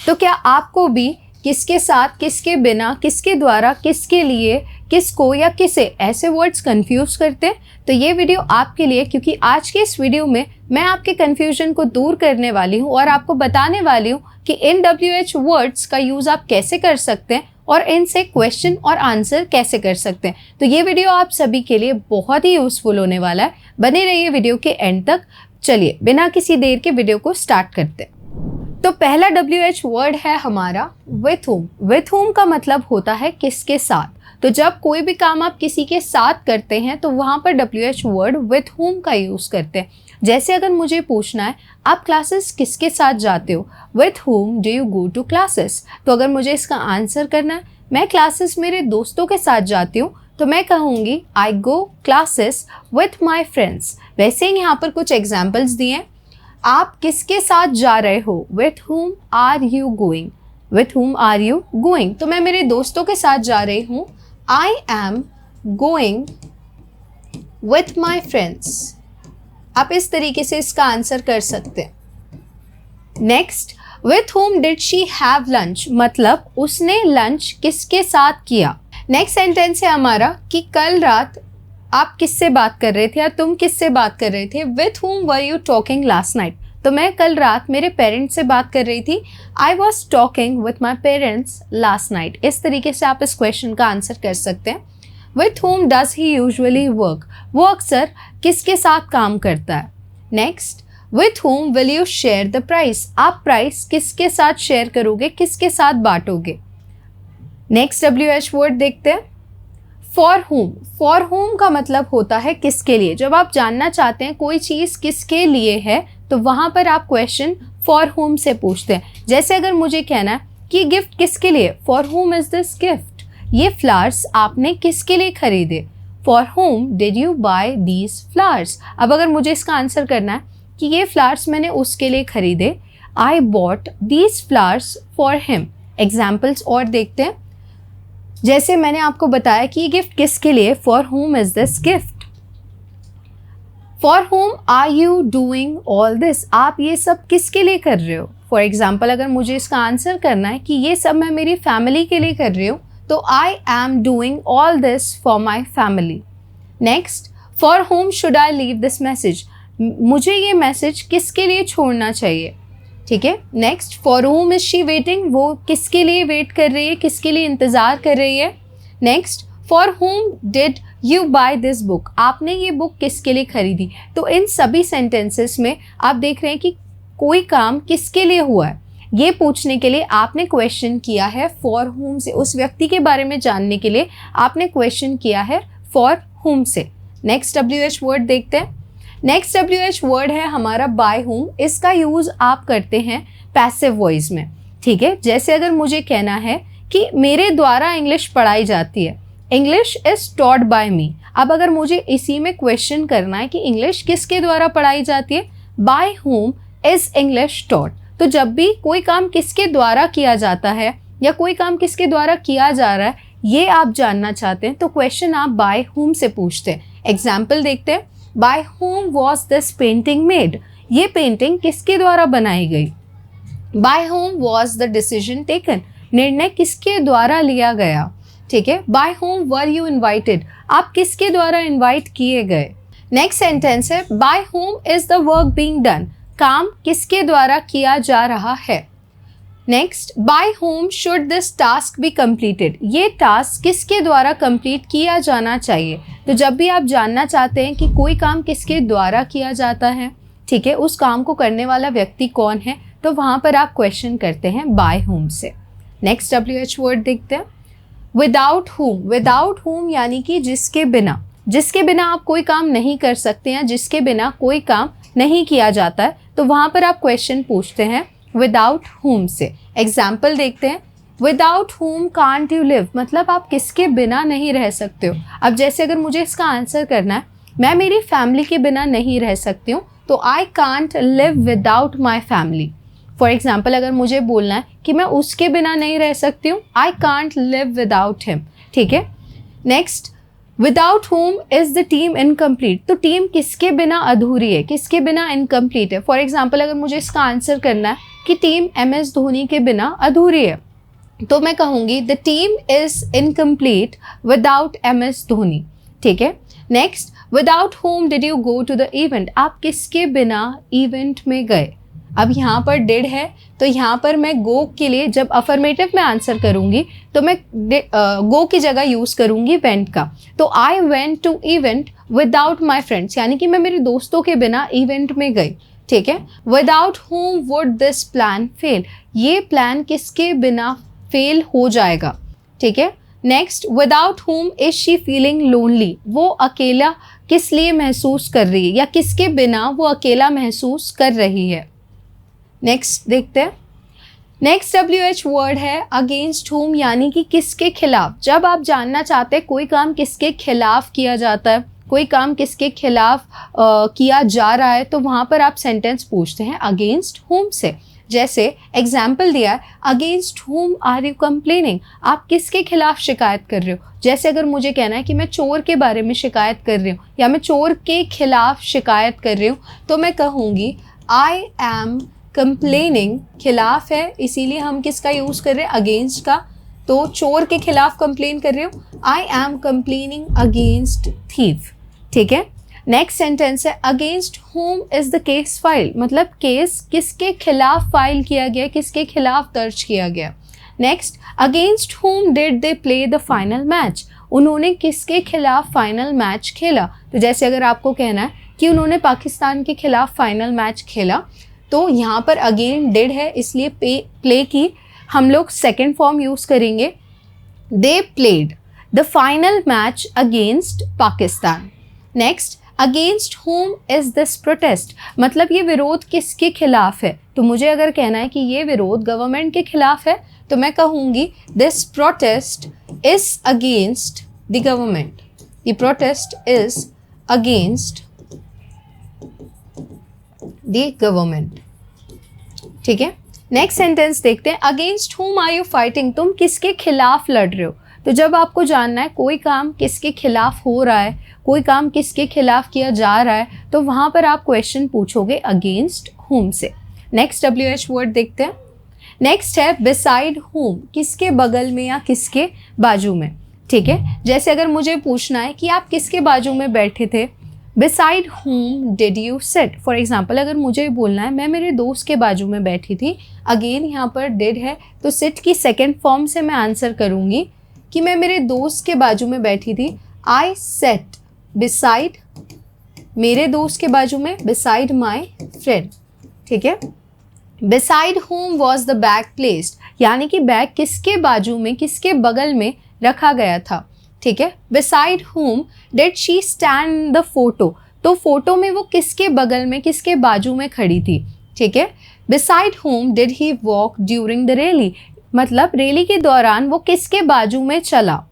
तो क्या आपको भी किसके साथ, किसके बिना, किसके द्वारा, किसके लिए, किसको या किसे ऐसे वर्ड्स कंफ्यूज करते हैं? तो ये वीडियो आपके लिए, क्योंकि आज के इस वीडियो में मैं आपके कंफ्यूजन को दूर करने वाली हूँ और आपको बताने वाली हूँ कि इन WH वर्ड्स का यूज़ आप कैसे कर सकते हैं और इनसे क्वेश्चन और आंसर कैसे कर सकते हैं। तो ये वीडियो आप सभी के लिए बहुत ही यूज़फुल होने वाला है। बने रहिए वीडियो के एंड तक। चलिए बिना किसी देर के वीडियो को स्टार्ट करते हैं। तो पहला WH वर्ड है हमारा विथ whom। विथ whom का मतलब होता है किसके साथ। तो जब कोई भी काम आप किसी के साथ करते हैं तो वहाँ पर WH वर्ड विथ whom का यूज़ करते हैं। जैसे अगर मुझे पूछना है आप क्लासेस किसके साथ जाते हो, with whom do you go to classes. तो अगर मुझे इसका आंसर करना है मैं क्लासेस मेरे दोस्तों के साथ जाती हूँ, तो मैं कहूँगी आई गो क्लासेस विथ माई फ्रेंड्स। वैसे ही यहाँ पर कुछ एग्जाम्पल्स दिए हैं। आप किसके साथ जा रहे हो, with whom are you going. With whom are you going, तो मैं मेरे दोस्तों के साथ जा रही हूँ। I am going with my friends. आप इस तरीके से इसका आंसर कर सकते हैं। Next, with whom did she have lunch, मतलब उसने लंच किसके साथ किया। नेक्स्ट सेंटेंस है हमारा कि कल रात आप किससे बात कर रहे थे या तुम किससे बात कर रहे थे। With whom were you talking last night. तो मैं कल रात मेरे पेरेंट्स से बात कर रही थी। I was talking with my parents last night. इस तरीके से आप इस क्वेश्चन का आंसर कर सकते हैं। With whom does he usually work, वो अक्सर किसके साथ काम करता है। Next, with whom will you share the price, आप प्राइस किसके साथ शेयर करोगे, किसके साथ बांटोगे। नेक्स्ट WH वर्ड देखते हैं फॉर whom। फॉर whom का मतलब होता है किसके लिए। जब आप जानना चाहते हैं कोई चीज़ किसके लिए है तो वहाँ पर आप क्वेश्चन फॉर whom से पूछते हैं। जैसे अगर मुझे कहना है कि गिफ्ट किसके लिए, for whom is this gift, ये फ्लावर्स आपने किसके लिए खरीदे, for whom did you buy these flowers. अब अगर मुझे इसका आंसर करना है कि ये फ्लावर्स मैंने उसके लिए खरीदे, I bought these flowers for him. Examples और देखते हैं। जैसे मैंने आपको बताया कि ये गिफ्ट किसके लिए, for whom is this gift. For whom are you doing all this, आप ये सब किसके लिए कर रहे हो। फॉर एग्जाम्पल अगर मुझे इसका आंसर करना है कि ये सब मैं मेरी फैमिली के लिए कर रही हूँ, तो I am doing all this for my family. Next, for whom should I leave this message, मुझे ये मैसेज किसके लिए छोड़ना चाहिए। ठीक है। Next, for whom is she waiting, वो किसके लिए वेट कर रही है, किसके लिए इंतज़ार कर रही है। Next, for whom did you buy this book, आपने ये बुक किसके लिए खरीदी। तो इन सभी सेंटेंसेस में आप देख रहे हैं कि कोई काम किसके लिए हुआ है। ये पूछने के लिए आपने क्वेश्चन किया है फॉर whom से, उस व्यक्ति के बारे में जानने के लिए आपने क्वेश्चन किया है फॉर whom से। नेक्स्ट WH वर्ड देखते हैं। नेक्स्ट WH वर्ड है हमारा बाय whom। इसका यूज़ आप करते हैं पैसिव वॉइस में। ठीक है। जैसे अगर मुझे कहना है कि मेरे द्वारा इंग्लिश पढ़ाई जाती है, इंग्लिश इज़ टॉट बाय मी। अब अगर मुझे इसी में क्वेश्चन करना है कि इंग्लिश किसके द्वारा पढ़ाई जाती है, by whom is English taught. तो जब भी कोई काम किसके द्वारा किया जाता है या कोई काम किसके द्वारा किया जा रहा है ये आप जानना चाहते हैं तो क्वेश्चन आप बाय whom से पूछते हैं। एग्जाम्पल देखते हैं। By whom was this painting made, ये पेंटिंग किसके द्वारा बनाई गई। By whom was the decision taken, निर्णय किसके द्वारा लिया गया। ठीक है। By whom were you invited, आप किसके द्वारा इन्वाइट किए गए। नेक्स्ट सेंटेंस है by whom is the work being done, काम किसके द्वारा किया जा रहा है। Next, by whom should this task be completed, ये टास्क किसके द्वारा कंप्लीट किया जाना चाहिए। तो जब भी आप जानना चाहते हैं कि कोई काम किसके द्वारा किया जाता है, ठीक है, उस काम को करने वाला व्यक्ति कौन है, तो वहाँ पर आप क्वेश्चन करते हैं बाय whom से। नेक्स्ट WH वर्ड देखते हैं विदाउट whom। विदाउट whom यानी कि जिसके बिना, जिसके बिना आप कोई काम नहीं कर सकते हैं, जिसके बिना कोई काम नहीं किया जाता है, तो वहाँ पर आप क्वेश्चन पूछते हैं विदाउट whom से। एग्जाम्पल देखते हैं। Without whom can't you live, मतलब आप किसके बिना नहीं रह सकते हो। अब जैसे अगर मुझे इसका आंसर करना है मैं मेरी फैमिली के बिना नहीं रह सकती हूँ, तो I can't live without my family. For example अगर मुझे बोलना है कि मैं उसके बिना नहीं रह सकती हूँ, I can't live without him. ठीक है। Next, without whom is the team incomplete, तो टीम किसके बिना अधूरी है, किसके बिना इनकम्प्लीट है। फॉर एग्जाम्पल अगर मुझे इसका आंसर करना है कि टीम MS धोनी के बिना अधूरी है, तो मैं कहूँगी the team is incomplete without MS Dhoni. ठीक है। Next, without whom did you go to the event, आप किसके बिना इवेंट में गए। अब यहाँ पर डिड है, तो यहाँ पर मैं गो के लिए जब अफर्मेटिव में आंसर करूँगी तो मैं गो की जगह यूज़ करूँगी वेंट का। तो I went to event without my friends, यानी कि मैं मेरे दोस्तों के बिना इवेंट में गई। ठीक है। Without home would this plan fail, ये प्लान किसके बिना फेल हो जाएगा। ठीक है। Next, without home is she feeling lonely, वो अकेला किस लिए महसूस कर रही है या किसके बिना वो अकेला महसूस कर रही है। नेक्स्ट देखते हैं। नेक्स्ट WH वर्ड है अगेंस्ट होम, यानी कि किसके खिलाफ। जब आप जानना चाहते हैं कोई काम किसके खिलाफ किया जाता है, कोई काम किसके खिलाफ किया जा रहा है, तो वहाँ पर आप सेंटेंस पूछते हैं अगेंस्ट होम से। जैसे एग्जाम्पल दिया है, against whom are you complaining, आप किसके खिलाफ शिकायत कर रहे हो। जैसे अगर मुझे कहना है कि मैं चोर के बारे में शिकायत कर रही हूँ या मैं चोर के खिलाफ शिकायत कर रही हूँ, तो मैं कहूँगी आई एम कंप्लेनिंग, खिलाफ है इसीलिए हम किसका यूज़ कर रहे हैं, अगेंस्ट का। तो चोर के खिलाफ कंप्लेन कर रही हूँ, I M complaining against thief. ठीक है। नेक्स्ट सेंटेंस है against home is the case file, मतलब केस किसके खिलाफ फाइल किया गया, किसके खिलाफ दर्ज किया गया। Next, against whom did they play the final match, उन्होंने किसके खिलाफ फाइनल मैच खेला। तो जैसे अगर आपको कहना है कि उन्होंने पाकिस्तान के खिलाफ फाइनल मैच खेला, तो यहाँ पर अगेन डिड है इसलिए प्ले की हम लोग सेकेंड फॉर्म यूज़ करेंगे, they played the final match against Pakistan. Next, against whom is this protest, मतलब ये विरोध किसके खिलाफ है। तो मुझे अगर कहना है कि ये विरोध गवर्नमेंट के खिलाफ है, तो मैं कहूँगी this protest is against the government, the protest is against the government. ठीक है। नेक्स्ट सेंटेंस देखते हैं, against whom are you fighting, तुम किसके खिलाफ लड़ रहे हो। तो जब आपको जानना है कोई काम किसके खिलाफ हो रहा है, कोई काम किसके खिलाफ किया जा रहा है, तो वहाँ पर आप क्वेश्चन पूछोगे अगेंस्ट होम से। नेक्स्ट WH वर्ड देखते हैं। नेक्स्ट है बिसाइड होम, किसके बगल में या किसके बाजू में। ठीक है। जैसे अगर मुझे पूछना है कि आप किसके बाजू में बैठे थे, beside whom did you sit. For example अगर मुझे बोलना है मैं मेरे दोस्त के बाजू में बैठी थी, अगेन यहाँ पर डिड है, तो सिट की सेकेंड फॉर्म से मैं आंसर करूँगी कि मैं मेरे दोस्त के बाजू में बैठी थी, आई सेट बिसाइड, मेरे दोस्त के बाजू में, बिसाइड माई फ्रेंड। ठीक है। Beside home was the bag placed, यानी कि बैग किसके बाजू में, किसके बगल में रखा गया था। ठीक है। Beside whom did she stand the photo, तो फोटो में वो किसके बगल में, किसके बाजू में खड़ी थी। ठीक है। Beside whom did he walk during the rally, मतलब रैली के दौरान वो किसके बाजू में चला।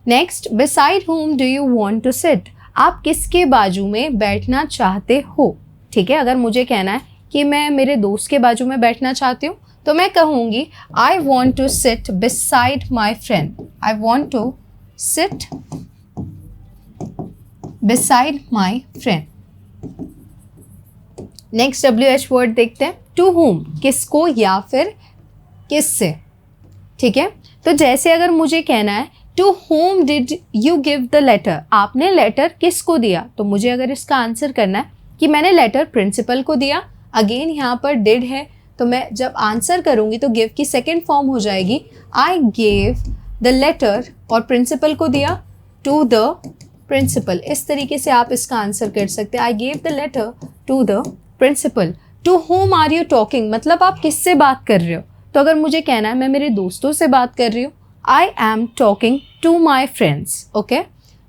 Next, beside whom do you want to sit, आप किसके बाजू में बैठना चाहते हो। ठीक है। अगर मुझे कहना है कि मैं मेरे दोस्त के बाजू में बैठना चाहती हूँ, तो मैं कहूँगी I want to sit beside my friend, I want to sit beside my friend. Next WH word देखते हैं, टू होम, किसको या फिर किससे। ठीक है। तो जैसे अगर मुझे कहना है to whom did you give the letter, आपने लेटर किसको दिया, तो मुझे अगर इसका आंसर करना है कि मैंने लेटर प्रिंसिपल को दिया, अगेन यहाँ पर डिड है, तो मैं जब आंसर करूँगी तो गिव की सेकेंड फॉर्म हो जाएगी, आई गेव द लेटर, और प्रिंसिपल को दिया टू द प्रिंसिपल। इस तरीके से आप इसका आंसर कर सकते हैं, I gave the letter to the principal. To whom are you talking, मतलब आप किससे बात कर रहे हो। तो अगर मुझे कहना है मैं मेरे दोस्तों से बात कर रही हूँ, I am talking to my friends. Okay.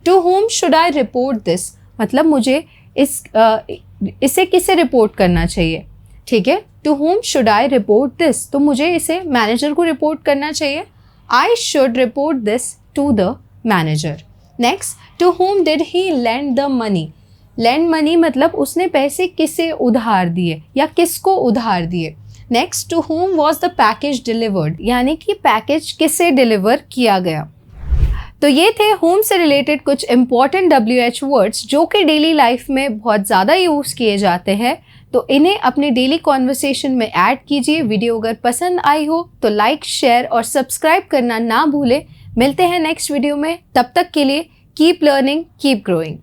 To whom should I report this, मतलब मुझे इसे किसे रिपोर्ट करना चाहिए। ठीक है। To whom should I report this, तो मुझे इसे मैनेजर को रिपोर्ट करना चाहिए, I should report this to the manager. Next, to whom did he lend the money, lend money मतलब उसने पैसे किसे उधार दिए या किसको उधार दिए। Next, to whom was the package delivered, यानी कि पैकेज किसे डिलीवर किया गया। तो ये थे होम से रिलेटेड कुछ इंपॉर्टेंट WH वर्ड्स जो कि डेली लाइफ में बहुत ज़्यादा यूज़ किए जाते हैं। तो इन्हें अपने डेली कॉन्वर्सेशन में ऐड कीजिए। वीडियो अगर पसंद आई हो तो लाइक, शेयर और सब्सक्राइब करना ना भूलें। मिलते हैं नेक्स्ट वीडियो में, तब तक के लिए कीप लर्निंग, कीप ग्रोइंग।